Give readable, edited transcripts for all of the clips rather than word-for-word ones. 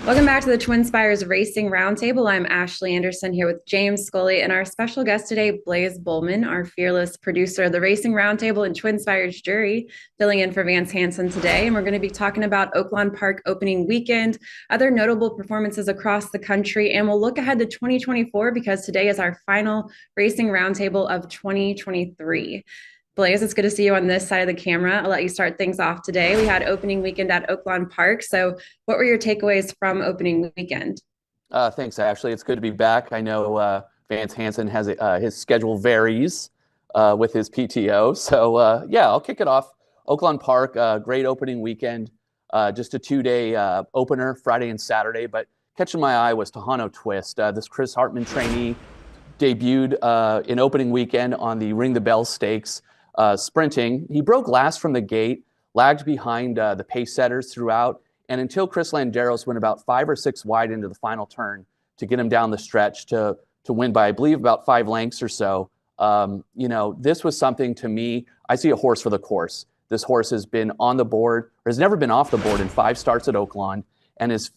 Welcome back to the TwinSpires Racing Roundtable. I'm Ashley Anderson here with James Scully and our special guest today, Blaise Bollman, our fearless producer of the Racing Roundtable and TwinSpires jury, filling in for Vance Hansen today. And we're going to be talking about Oaklawn Park opening weekend, other notable performances across the country, and we'll look ahead to 2024 because today is our final Racing Roundtable of 2023. Blaise, it's good to see you on this side of the camera. I'll let you start things off today. We had opening weekend at Oaklawn Park. So what were your takeaways from opening weekend? Thanks, Ashley. It's good to be back. I know Vance Hansen has his schedule varies with his PTO. So, yeah, I'll kick it off. Oaklawn Park, great opening weekend. Just a two-day opener, Friday and Saturday. But catching my eye was Tejano Twist. This Chris Hartman trainee debuted in opening weekend on the Ring the Bell Stakes. Sprinting. He broke last from the gate, lagged behind the pace setters throughout, and until Chris Landeros went about 5 or 6 wide into the final turn to get him down the stretch to win by, I believe, about 5 lengths or so. This was something to me. I see a horse for the course. This horse has been on the board, or has never been off the board in 5 starts at Oaklawn, and is,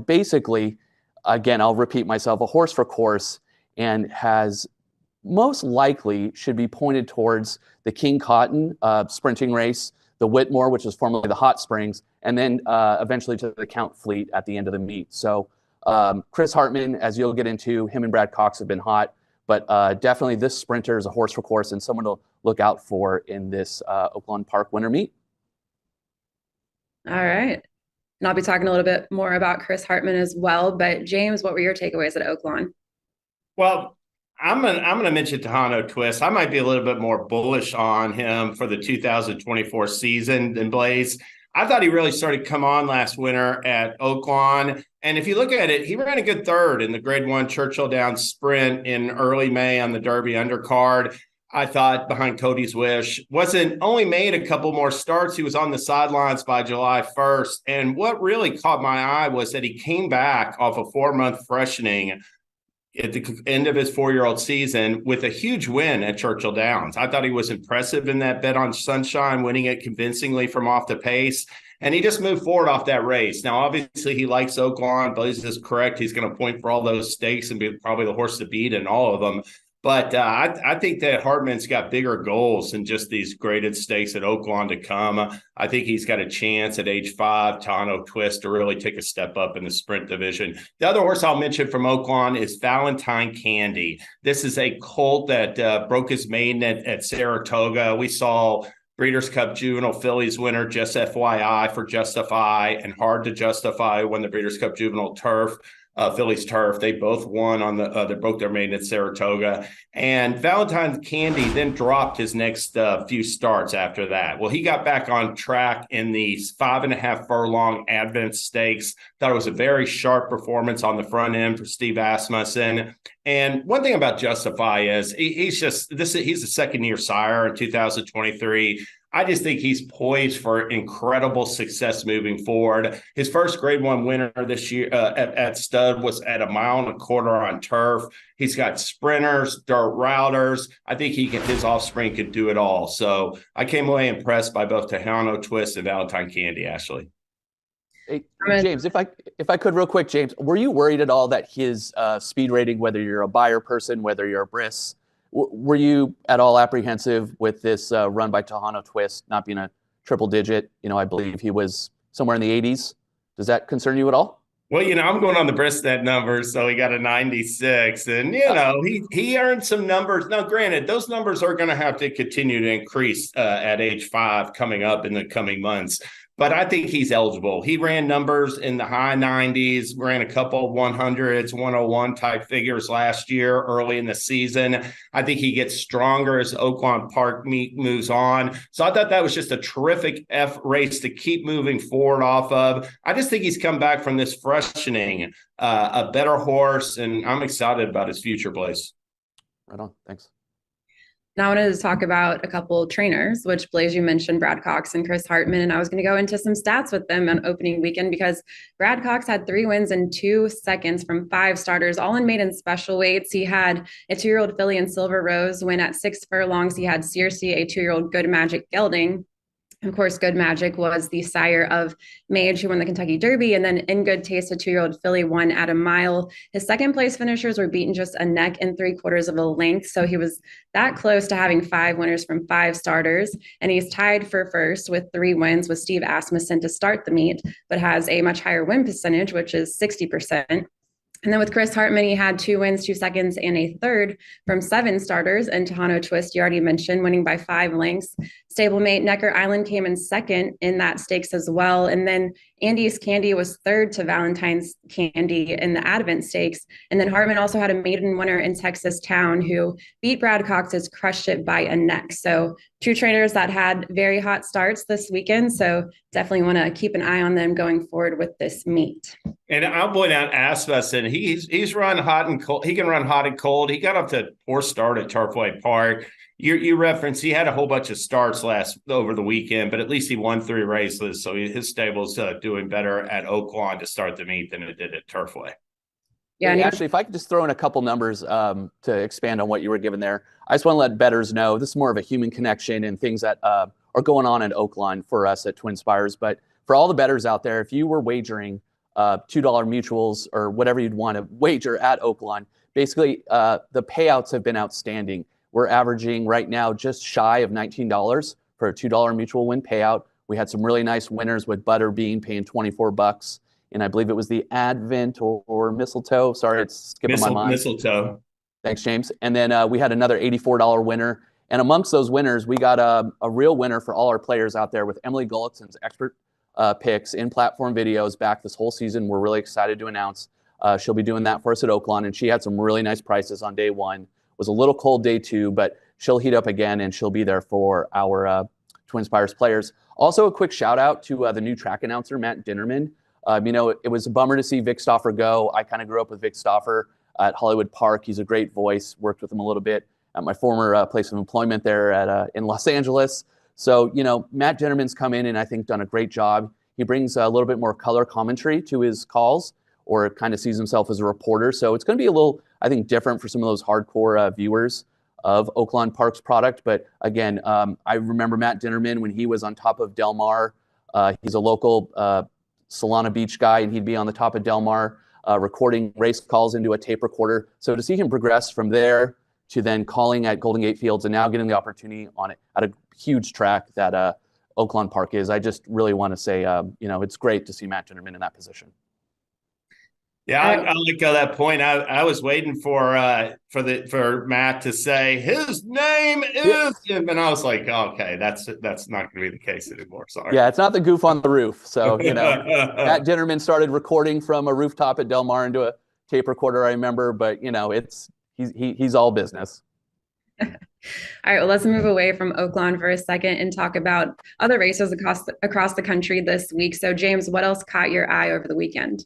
basically, again, I'll repeat myself, a horse for course, and has most likely should be pointed towards the King Cotton sprinting race, the Whitmore, which was formerly the Hot Springs, and then eventually to the Count Fleet at the end of the meet. So Chris Hartman, as you'll get into, him and Brad Cox have been hot, but definitely this sprinter is a horse for course and someone to look out for in this Oaklawn Park winter meet. All right. And I'll be talking a little bit more about Chris Hartman as well. But James, what were your takeaways at Oaklawn? Well, I'm gonna mention Tejano Twist. I might be a little bit more bullish on him for the 2024 season than Blaise. I thought he really started to come on last winter at Oaklawn. And if you look at it, he ran a good third in the Grade 1 Churchill Downs Sprint in early May on the Derby undercard. I thought behind Cody's Wish. Wasn't only made a couple more starts. He was on the sidelines by July 1st. And what really caught my eye was that he came back off a 4-month freshening at the end of his 4-year-old season with a huge win at Churchill Downs. I thought he was impressive in that bet on Sunshine, winning it convincingly from off the pace. And he just moved forward off that race. Now, obviously, he likes Oaklawn. Blaise is correct. He's going to point for all those stakes and be probably the horse to beat in all of them. But I think that Hartman's got bigger goals than just these graded stakes at Oaklawn to come. I think he's got a chance at age 5, Tejano Twist, to really take a step up in the sprint division. The other horse I'll mention from Oaklawn is Valentine Candy. This is a colt that broke his maiden at Saratoga. We saw Breeders' Cup Juvenile Fillies winner, just FYI, for Justify, and Hard to Justify, who won the Breeders' Cup Juvenile Turf. Phillies Turf. They both won on they broke their maiden at Saratoga. And Valentine Candy then dropped his next few starts after that. Well, he got back on track in the 5.5 furlong Advent Stakes. Thought it was a very sharp performance on the front end for Steve Asmussen. And one thing about Justify is he's a second-year sire in 2023. I just think he's poised for incredible success moving forward. His first Grade 1 winner this year at Stud was at 1.25 miles on turf. He's got sprinters, dirt routers. I think his offspring could do it all. So I came away impressed by both Tejano Twist and Valentine Candy, Ashley. Hey, James, if I could real quick, James, were you worried at all that his speed rating, whether you're a buyer person, whether you're a bris, were you at all apprehensive with this run by Tejano Twist not being a triple digit? I believe he was somewhere in the 80s. Does that concern you at all? Well, I'm going on the Bristnet numbers, so he got a 96. And, he earned some numbers. Now, granted, those numbers are going to have to continue to increase at age 5 coming up in the coming months. But I think he's eligible. He ran numbers in the high 90s, ran a couple of 100s, 101 type figures last year early in the season. I think he gets stronger as Oaklawn Park meet moves on. So I thought that was just a terrific race to keep moving forward off of. I just think he's come back from this freshening, a better horse, and I'm excited about his future, Blaise. Right on. Thanks. Now I wanted to talk about a couple trainers, which Blaise, you mentioned Brad Cox and Chris Hartman, and I was going to go into some stats with them on opening weekend because Brad Cox had 3 wins in 2 seconds from 5 starters, all in maiden special weights. He had a 2-year-old filly in Silver Rose win at 6 furlongs. He had Circe, a 2-year-old Good Magic Gelding, Of course, Good Magic was the sire of Mage, who won the Kentucky Derby. And then In Good Taste, a 2-year-old filly, won at a mile. His second place finishers were beaten just a neck and 3/4 of a length. So he was that close to having 5 winners from 5 starters. And he's tied for first with 3 wins with Steve Asmussen to start the meet, but has a much higher win percentage, which is 60%. And then with Chris Hartman, he had 2 wins, 2 seconds, and a third from 7 starters. And Tejano Twist, you already mentioned, winning by 5 lengths. Stablemate Necker Island came in second in that stakes as well. And then Andy's Candy was third to Valentine's Candy in the Advent Stakes. And then Hartman also had a maiden winner in Texas Town who beat Brad Cox's Crushed It by a neck. So 2 trainers that had very hot starts this weekend. So definitely want to keep an eye on them going forward with this meet. And I'll point out Asmussen, he's run hot and cold. He can run hot and cold. He got up to 4 start at Turfway Park. You referenced he had a whole bunch of starts over the weekend, but at least he won 3 races. So his stable's doing better at Oaklawn to start the meet than it did at Turfway. Yeah, and actually, if I could just throw in a couple numbers to expand on what you were given there, I just want to let bettors know this is more of a human connection and things that are going on at Oaklawn for us at TwinSpires. But for all the bettors out there, if you were wagering $2 mutuals or whatever you'd want to wager at Oaklawn, basically the payouts have been outstanding. We're averaging right now just shy of $19 for a $2 mutual win payout. We had some really nice winners with Butterbean paying $24. And I believe it was the Advent or Mistletoe. Sorry, it's skipping my mind. Mistletoe. Thanks, James. And then we had another $84 winner. And amongst those winners, we got a real winner for all our players out there with Emily Gullickson's expert picks in platform videos back this whole season. We're really excited to announce she'll be doing that for us at Oaklawn. And she had some really nice prices on day 1. It was a little cold day 2, but she'll heat up again and she'll be there for our TwinSpires players. Also, a quick shout out to the new track announcer, Matt Dinnerman. It was a bummer to see Vic Stauffer go. I kind of grew up with Vic Stauffer at Hollywood Park. He's a great voice. Worked with him a little bit at my former place of employment there in Los Angeles. So, Matt Dinnerman's come in and I think done a great job. He brings a little bit more color commentary to his calls, or kind of sees himself as a reporter. So it's going to be a little, I think, different for some of those hardcore viewers of Oaklawn Park's product. But again, I remember Matt Dinnerman when he was on top of Del Mar. He's a local Solana Beach guy, and he'd be on the top of Del Mar recording race calls into a tape recorder. So to see him progress from there to then calling at Golden Gate Fields and now getting the opportunity on it at a huge track that Oaklawn Park is, I just really want to say, it's great to see Matt Dinnerman in that position. Yeah, I'll let go that point. I was waiting for Matt to say his name is, and I was like, okay, that's not going to be the case anymore. Sorry. Yeah, it's not the goof on the roof. So Matt Dinnerman started recording from a rooftop at Del Mar into a tape recorder, I remember, but he's all business. All right, well, let's move away from Oaklawn for a second and talk about other races across the country this week. So, James, what else caught your eye over the weekend?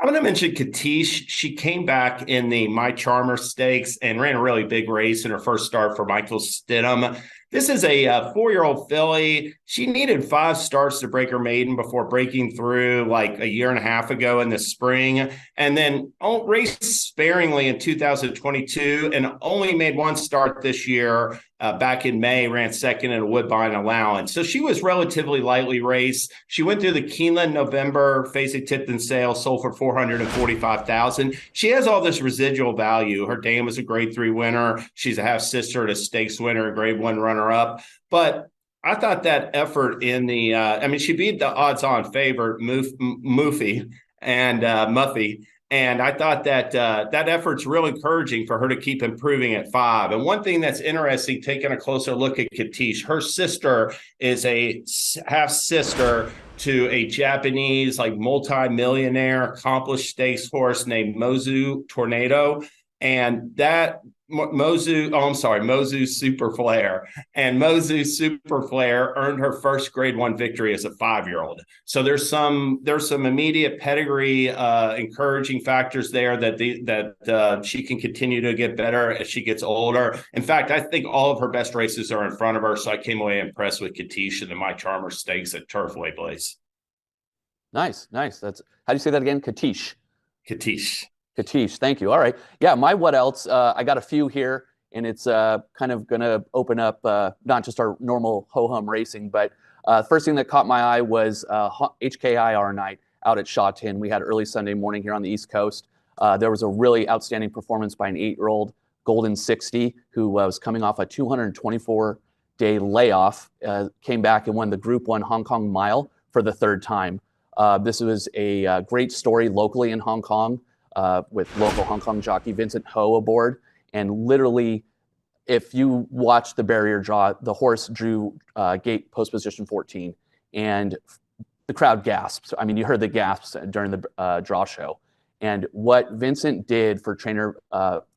I'm going to mention Katish. She came back in the My Charmer Stakes and ran a really big race in her first start for Michael Stidham. This is a 4-year-old filly. She needed 5 starts to break her maiden before breaking through like a year and a half ago in the spring, and then raced sparingly in 2022 and only made 1 start this year. Back in May, ran second in a Woodbine allowance. So she was relatively lightly raced. She went through the Keeneland November, facing Tipton sale, sold for $445,000. She has all this residual value. Her dam is a grade 3 winner. She's a half sister to a stakes winner, a grade 1 runner up. But I thought that effort in the, she beat the odds-on favorite Muffy and Muffy. And I thought that that effort's real encouraging for her to keep improving at 5. And one thing that's interesting, taking a closer look at Katish, her sister is a half sister to a Japanese, multi-millionaire, accomplished stakes horse named Mozu Tornado. And that Mozu Super Flare. And Mozu Super Flare earned her first grade 1 victory as a 5-year-old. So there's some immediate pedigree, encouraging factors there that she can continue to get better as she gets older. In fact, I think all of her best races are in front of her. So I came away impressed with Katish and the My Charmer Stakes at Turfway, Blaise. Nice. That's, how do you say that again? Katish. Katish, thank you. All right. Yeah, my what else? I got a few here, and it's kind of going to open up not just our normal ho-hum racing, but First thing that caught my eye was HKIR night out at Shawton. We had early Sunday morning here on the East Coast. There was a really outstanding performance by an 8-year-old Golden 60 who was coming off a 224-day layoff, came back and won the Group 1 Hong Kong Mile for the 3rd time. This was a great story locally in Hong Kong with local Hong Kong jockey Vincent Ho aboard. And literally, if you watch the barrier draw, the horse drew gate post position 14, and the crowd gasped. I mean, you heard the gasps during the draw show. And what Vincent did for trainer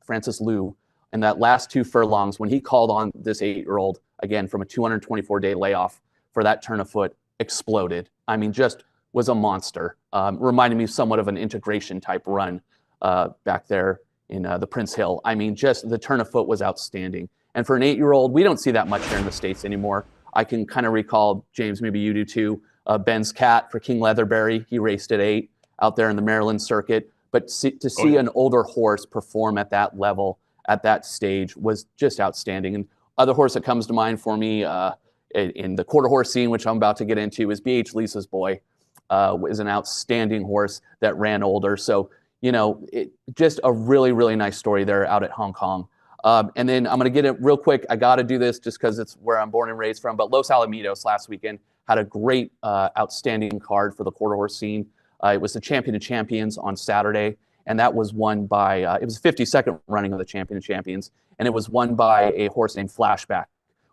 Francis Liu in that last 2 furlongs, when he called on this 8-year-old, again, from a 224-day layoff for that turn of foot, exploded. I mean, just was a monster. Reminded me somewhat of an integration type run back there in the Prince Hill. I mean, just the turn of foot was outstanding. And for an 8-year-old, we don't see that much here in the States anymore. I can kind of recall, James, maybe you do too, Ben's Cat for King Leatherberry. He raced at 8 out there in the Maryland circuit. But to see an older horse perform at that level, at that stage, was just outstanding. And other horse that comes to mind for me in the quarter horse scene, which I'm about to get into, is B.H. Lisa's Boy. Is an outstanding horse that ran older. So, just a really, really nice story there out at Hong Kong. And then I'm going to get it real quick. I got to do this just because it's where I'm born and raised from. But Los Alamitos last weekend had a great, outstanding card for the quarter horse scene. It was the Champion of Champions on Saturday, and that was won by, it was the 52nd running of the Champion of Champions, and it was won by a horse named Flashback.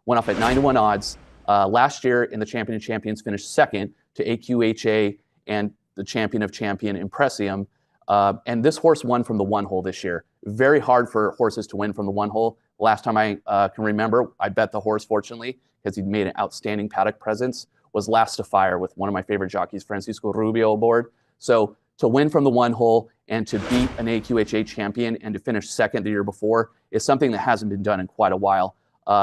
Went off at 9-1 odds. Last year in the Champion of Champions finished 2nd to AQHA and the Champion of Champion Impressium. And this horse won from the 1 hole this year. Very hard for horses to win from the 1 hole. Last time I can remember, I bet the horse, fortunately, because he made an outstanding paddock presence, was Last to Fire with one of my favorite jockeys, Francisco Rubio, aboard. So to win from the 1 hole and to beat an AQHA champion and to finish 2nd the year before is something that hasn't been done in quite a while.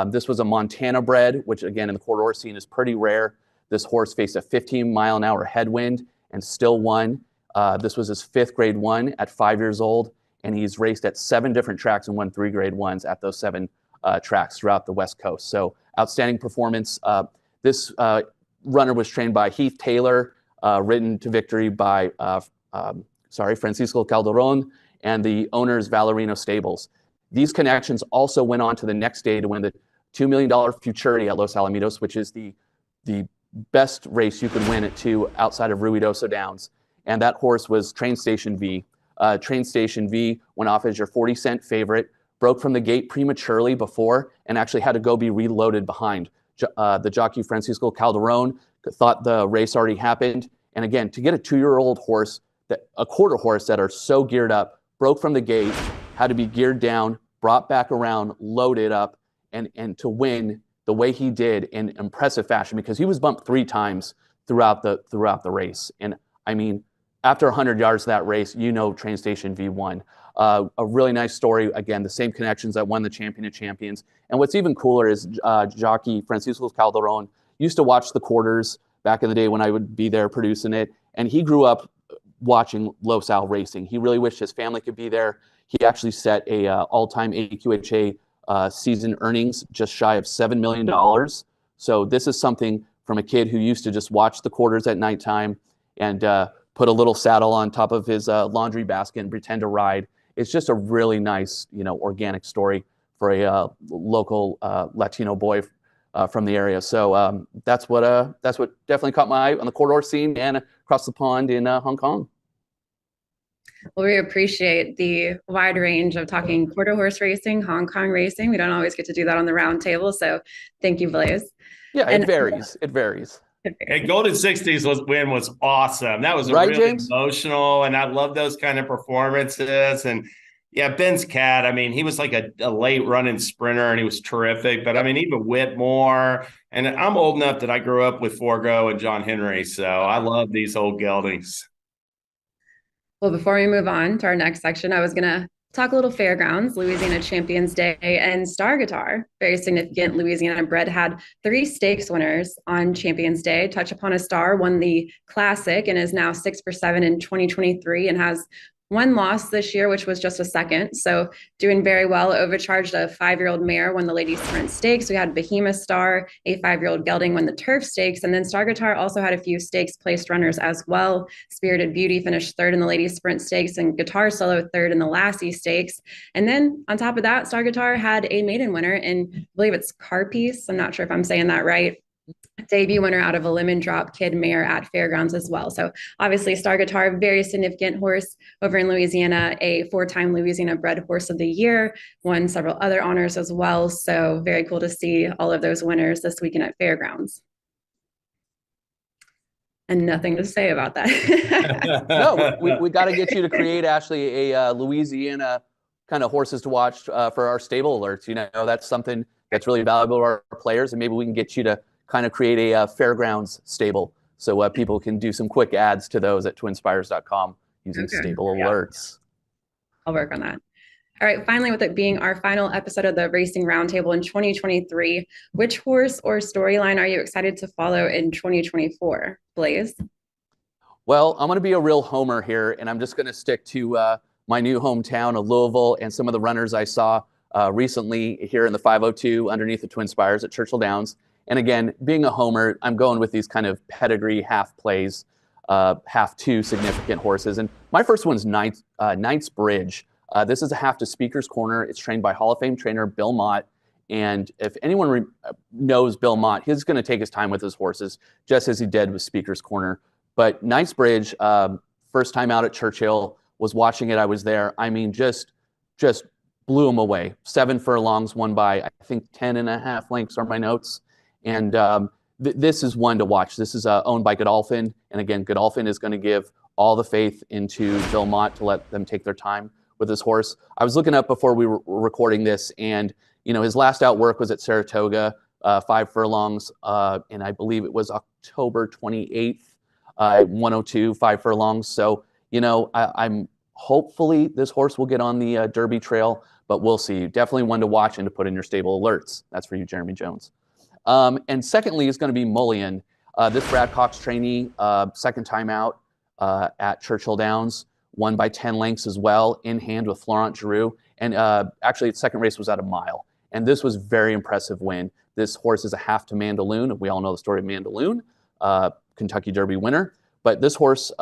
This was a Montana bred, which again in the quarter horse scene is pretty rare. This horse faced a 15-mile-an-hour headwind and still won. This was his 5th Grade 1 at 5 years old, and he's raced at 7 different tracks and won 3 Grade 1s at those 7 tracks throughout the West Coast. So outstanding performance. This runner was trained by Heath Taylor, ridden to victory by Francisco Calderon, and the owners Valerino Stables. These connections also went on to the next day to win the $2 million Futurity at Los Alamitos, which is the best race you could win at 2 outside of Ruidoso Downs. And that horse was Train Station V. Train Station V went off as your 40-cent favorite, broke from the gate prematurely before, and actually had to go be reloaded behind. The jockey Francisco Calderon thought the race already happened. And again, to get a 2-year-old horse, a quarter horse that are so geared up, broke from the gate, had to be geared down, brought back around, loaded up, and to win the way he did in impressive fashion, because he was bumped 3 times throughout the race. And I mean, after 100 yards of that race, Train Station V won. A really nice story. Again, the same connections that won the Champion of Champions. And what's even cooler is jockey Francisco Calderon used to watch the quarters back in the day when I would be there producing it. And he grew up watching Los Al racing. He really wished his family could be there. He actually set a all-time AQHA season earnings just shy of $7 million. So this is something from a kid who used to just watch the quarters at nighttime and put a little saddle on top of his laundry basket and pretend to ride. It's just a really nice, organic story for a local Latino boy from the area. So that's what definitely caught my eye on the quarter horse scene and across the pond in Hong Kong. Well, we appreciate the wide range of talking quarter horse racing, Hong Kong racing. We don't always get to do that on the Roundtable. So thank you, Blaise. Yeah, it varies. It varies. Hey, Golden 60s win was awesome. That was right, really James? Emotional, and I love those kind of performances. And yeah, Ben's Cat, I mean, he was like a late running sprinter, and he was terrific. But I mean, even Whitmore, and I'm old enough that I grew up with Forgo and John Henry, so I love these old geldings. Well, before we move on to our next section, I was going to talk a little fairgrounds, Louisiana Champions Day, and Star Guitar. Very significant. Louisiana bred had 3 stakes winners on Champions Day. Touch Upon a Star won the Classic and is now 6 for 7 in 2023 and has one loss this year, which was just a second. So doing very well. Overcharged a 5-year-old mare won the Ladies Sprint Stakes. We had Behemoth Star, a 5-year-old gelding won the Turf Stakes. And then Star Guitar also had a few stakes placed runners as well. Spirited Beauty finished third in the Ladies Sprint Stakes and Guitar Solo third in the Lassie Stakes. And then on top of that, Star Guitar had a maiden winner in, I believe it's Carpiece. I'm not sure if I'm saying that right. Debut winner out of a Lemon Drop Kid mare at Fairgrounds as well. So obviously Star Guitar, very significant horse over in Louisiana, a 4-time Louisiana bred horse of the year, won several other honors as well. So very cool to see all of those winners this weekend at Fairgrounds. And nothing to say about that. No, we got to get you to create, Ashley, a Louisiana kind of horses to watch for our stable alerts. You know, that's something that's really valuable to our players, and maybe we can get you to kind of create a Fairgrounds stable so people can do some quick ads to those at TwinSpires.com using stable alerts. I'll work on that. All right, finally, with it being our final episode of the Racing Roundtable in 2023, which horse or storyline are you excited to follow in 2024? Blaise? Well, I'm going to be a real homer here, and I'm just going to stick to my new hometown of Louisville and some of the runners I saw recently here in the 502 underneath the TwinSpires at Churchill Downs. And again, being a homer, I'm going with these kind of pedigree half plays, half two significant horses. And my first one's Knight's Bridge. This is a half to Speaker's Corner. It's trained by Hall of Fame trainer Bill Mott. And if anyone knows Bill Mott, he's going to take his time with his horses, just as he did with Speaker's Corner. But Knight's Bridge, first time out at Churchill, was watching it. I was there. I mean, just blew him away. 7 furlongs, won by, I think, 10.5 lengths are my notes. And this is one to watch. This is owned by Godolphin. And again, Godolphin is going to give all the faith into Bill Mott to let them take their time with this horse. I was looking up before we were recording this, and you know, his last out work was at Saratoga, 5 furlongs, and I believe it was October 28th, 102, 5 furlongs. So, you know, I'm hopefully this horse will get on the Derby trail, but we'll see. Definitely one to watch and to put in your stable alerts. That's for you, Jeremy Jones. And secondly is going to be Mullion. This Brad Cox trainee, second time out at Churchill Downs, won by 10 lengths as well, in hand with Florent Giroux. And actually, its second race was at a mile. And this was a very impressive win. This horse is a half to Mandaloon. We all know the story of Mandaloon, Kentucky Derby winner. But this horse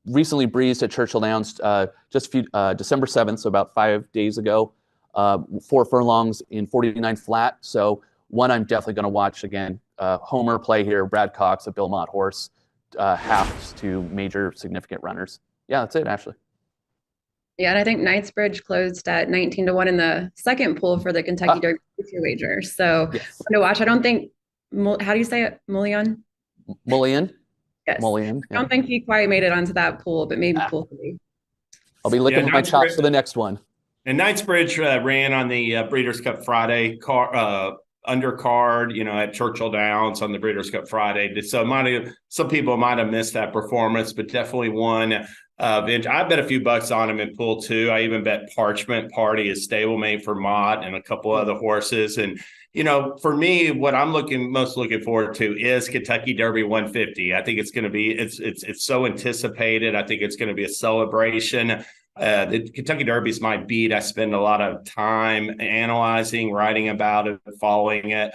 recently breezed at Churchill Downs December 7th, so about 5 days ago, 4 furlongs in 49 flat. So one I'm definitely going to watch again. Homer play here, Brad Cox, a Bill Mott horse, halves to major significant runners. Yeah, that's it, Ashley. Yeah, and I think Knightsbridge closed at 19-1 in the second pool for the Kentucky Derby wager. So yes. To watch. I don't think, how do you say it? Mullion? Mullion? Yes. Mullion. I don't think he quite made it onto that pool, but maybe pool 3. I'll be licking my chops for the next one. And Knightsbridge ran on the Breeders' Cup Friday undercard, you know, at Churchill Downs on the Breeders' Cup Friday. So some people might have missed that performance, but definitely won. I bet a few bucks on him in pool 2. I even bet Parchment Party is stablemate for Mott and a couple other horses. And, you know, for me, what I'm most looking forward to is Kentucky Derby 150. I think it's going to be, it's so anticipated. I think it's going to be a celebration. The Kentucky Derby is my beat. I spend a lot of time analyzing, writing about it, following it.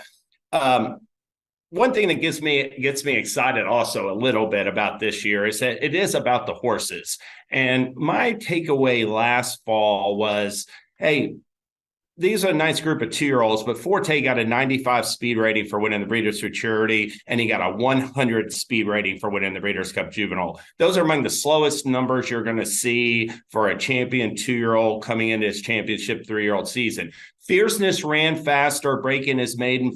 One thing that gets me excited also a little bit about this year is that it is about the horses. And my takeaway last fall was, hey, these are a nice group of 2-year-olds, but Forte got a 95 speed rating for winning the Breeders' Futurity, and he got a 100 speed rating for winning the Breeders' Cup Juvenile. Those are among the slowest numbers you're going to see for a champion 2-year-old coming into his championship 3-year-old season. Fierceness ran faster, breaking his maiden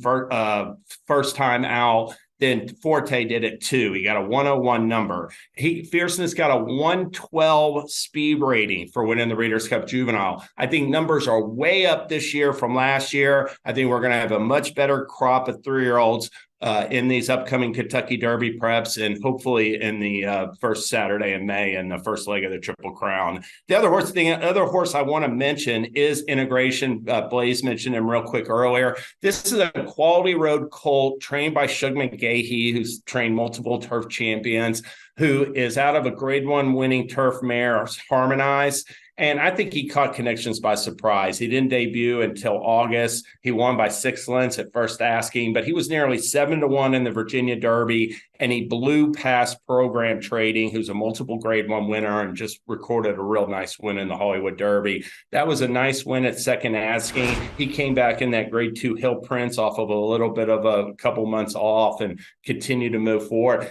first time out. Then Forte did it too. He got a 101 number. Fierceness got a 112 speed rating for winning the Breeders' Cup Juvenile. I think numbers are way up this year from last year. I think we're going to have a much better crop of 3-year-olds. in these upcoming Kentucky Derby preps, and hopefully in the first Saturday in May and the first leg of the Triple Crown. The other horse I want to mention is Integration. Blaise mentioned him real quick earlier. This is a quality road colt trained by Shug McGahee, who's trained multiple turf champions, who is out of a Grade 1 winning turf mare, Harmonize. And I think he caught Connections by surprise. He didn't debut until August. He won by 6 lengths at first asking, but he was nearly 7-1 in the Virginia Derby, and he blew past Program Trading, who's a multiple Grade 1 winner and just recorded a real nice win in the Hollywood Derby. That was a nice win at second asking. He came back in that Grade 2 Hill Prince off of a little bit of a couple months off and continued to move forward.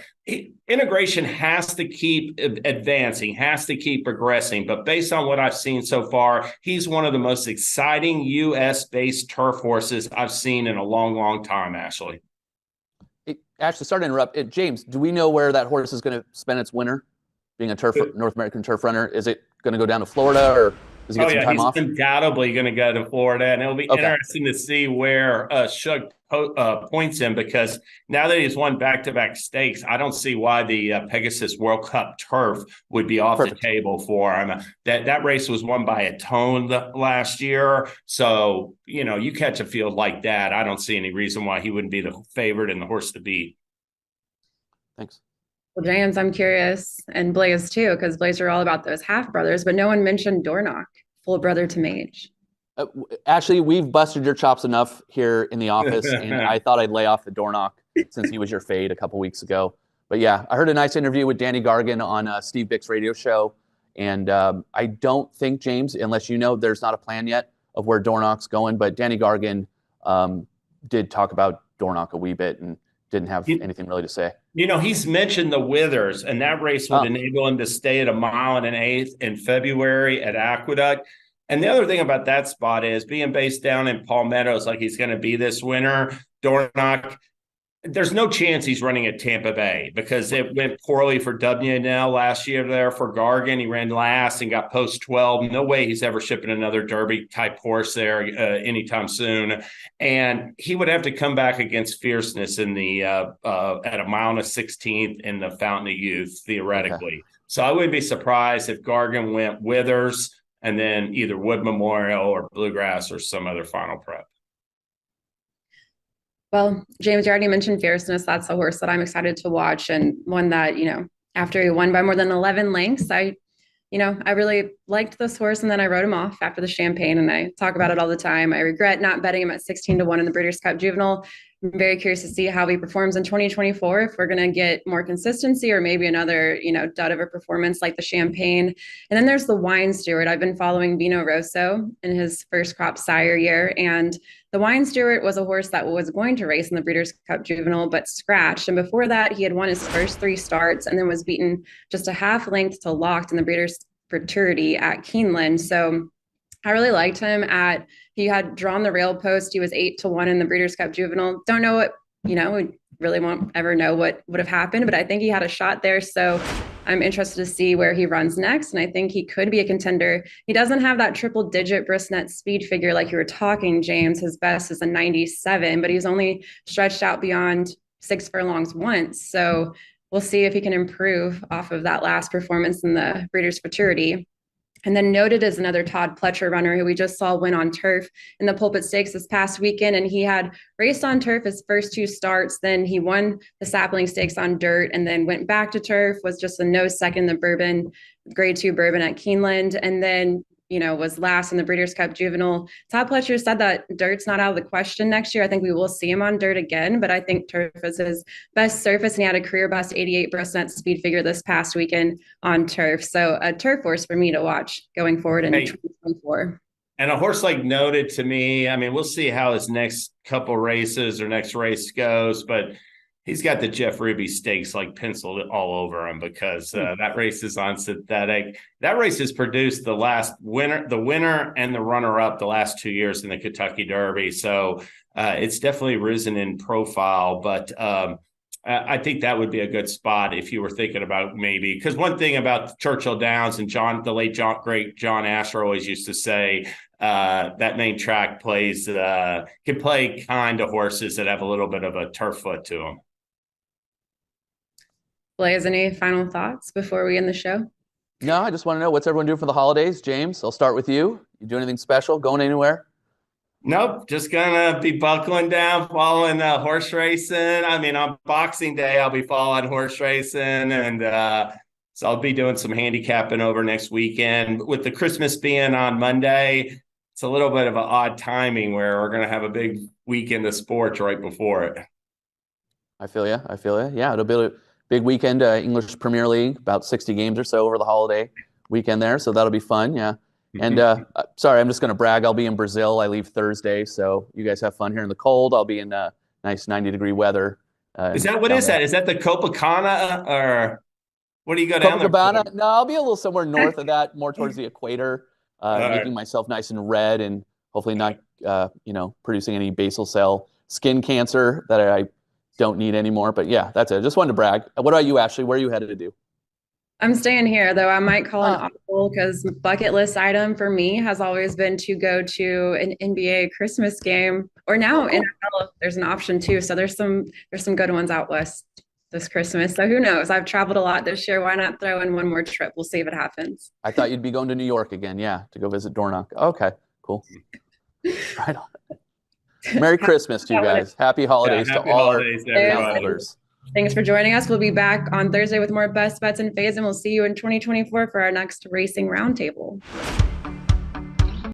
Integration has to keep advancing, has to keep progressing. But based on what I've seen so far, he's one of the most exciting U.S.-based turf horses I've seen in a long, long time, Ashley. Ashley, sorry to interrupt. James, do we know where that horse is going to spend its winter being a North American turf runner? Is it going to go down to Florida, or does he get some time off? He's undoubtedly going to go to Florida, and it'll be interesting to see where Shug points him, because now that he's won back-to-back stakes, I don't see why the Pegasus World Cup turf would be off the table for him. That race was won by a tone last year, so you catch a field like that, I don't see any reason why he wouldn't be the favorite and the horse to beat. Thanks. Well, James, I'm curious, and Blaise too, because Blaise are all about those half brothers, but no one mentioned Dornoch, full brother to Mage. Actually, we've busted your chops enough here in the office, and I thought I'd lay off the Dornoch since he was your fade a couple weeks ago. But yeah, I heard a nice interview with Danny Gargan on Steve Bick's radio show, and I don't think, James, unless you know, there's not a plan yet of where Dornoch's going, but Danny Gargan did talk about Dornoch a wee bit and didn't have anything really to say. He's mentioned the Withers, and that race would enable him to stay at 1 1/8 in February at Aqueduct. And the other thing about that spot is, being based down in Palmettos like he's going to be this winter, Dornoch, there's no chance he's running at Tampa Bay, because it went poorly for WNL last year there for Gargan. He ran last and got post 12. No way he's ever shipping another Derby type horse there anytime soon. And he would have to come back against Fierceness in the at 1 1/16 in the Fountain of Youth, theoretically. Okay. So I wouldn't be surprised if Gargan went Withers and then either Wood Memorial or Bluegrass or some other final prep. Well, James, you already mentioned Fierceness. That's a horse that I'm excited to watch, and one that, after he won by more than 11 lengths, I really liked this horse, and then I wrote him off after the Champagne, and I talk about it all the time. I regret not betting him at 16-1 in the Breeders' Cup Juvenile. I'm very curious to see how he performs in 2024, if we're going to get more consistency or maybe another, dud of a performance like the Champagne. And then there's the Wine Steward. I've been following Vino Rosso in his first crop sire year, and the Wine Steward was a horse that was going to race in the Breeders' Cup Juvenile, but scratched. And before that, he had won his first 3 starts and then was beaten just a half length to Locked in the Breeders' Futurity at Keeneland. So I really liked him he had drawn the rail post. He was 8-1 in the Breeders' Cup Juvenile. Don't know what, we really won't ever know what would have happened, but I think he had a shot there. So I'm interested to see where he runs next. And I think he could be a contender. He doesn't have that triple digit Bristnet speed figure like you were talking, James. His best is a 97, but he's only stretched out beyond 6 furlongs once. So we'll see if he can improve off of that last performance in the Breeders' Futurity. And then Noted is another Todd Pletcher runner who we just saw win on turf in the Pulpit Stakes this past weekend. And he had raced on turf his first 2 starts. Then he won the Sapling Stakes on dirt and then went back to turf, was just a nose second the Bourbon, Grade 2 Bourbon at Keeneland. And then, was last in the Breeders' Cup Juvenile. Todd Pletcher said that dirt's not out of the question next year. I think we will see him on dirt again, but I think turf is his best surface, and he had a career best 88 Bristnet speed figure this past weekend on turf. So a turf horse for me to watch going forward in 2024. And a horse like Noted, to me, we'll see how his next couple races or next race goes, but he's got the Jeff Ruby Stakes like penciled all over him, because that race is on synthetic. That race has produced the winner and the runner-up the last 2 years in the Kentucky Derby. So it's definitely risen in profile. But I think that would be a good spot if you were thinking about maybe, because one thing about Churchill Downs and great John Asher always used to say, that main track can play kind of horses that have a little bit of a turf foot to them. Blaise, any final thoughts before we end the show? No, I just want to know, what's everyone doing for the holidays? James, I'll start with you. You do anything special? Going anywhere? Nope, just gonna be buckling down, following horse racing. I mean, on Boxing Day, I'll be following horse racing, and so I'll be doing some handicapping over next weekend. With the Christmas being on Monday, it's a little bit of an odd timing where we're gonna have a big weekend of sports right before it. I feel you. Yeah, it'll be a big weekend, English Premier League, about 60 games or so over the holiday weekend there, so that'll be fun, yeah. And sorry, I'm just going to brag. I'll be in Brazil. I leave Thursday, so you guys have fun here in the cold. I'll be in nice 90-degree weather. Is that what is that? Is that the Copacabana, or what do you go down there? Copacabana? No, I'll be a little somewhere north of that, more towards the equator, making myself nice and red, and hopefully not, producing any basal cell skin cancer that I don't need anymore. But yeah, that's it. Just wanted to brag. What about you, Ashley? Where are you headed to do? I'm staying here, though. I might call an audible because bucket list item for me has always been to go to an NBA Christmas game, or now NFL. There's an option too. So there's some good ones out west this Christmas. So who knows? I've traveled a lot this year. Why not throw in one more trip? We'll see if it happens. I thought you'd be going to New York again, yeah, to go visit Dornock. Okay, cool. Right on. Merry Christmas to you guys. Happy holidays to all our shareholders. Thanks for joining us. We'll be back on Thursday with more best bets and fades, and we'll see you in 2024 for our next racing roundtable.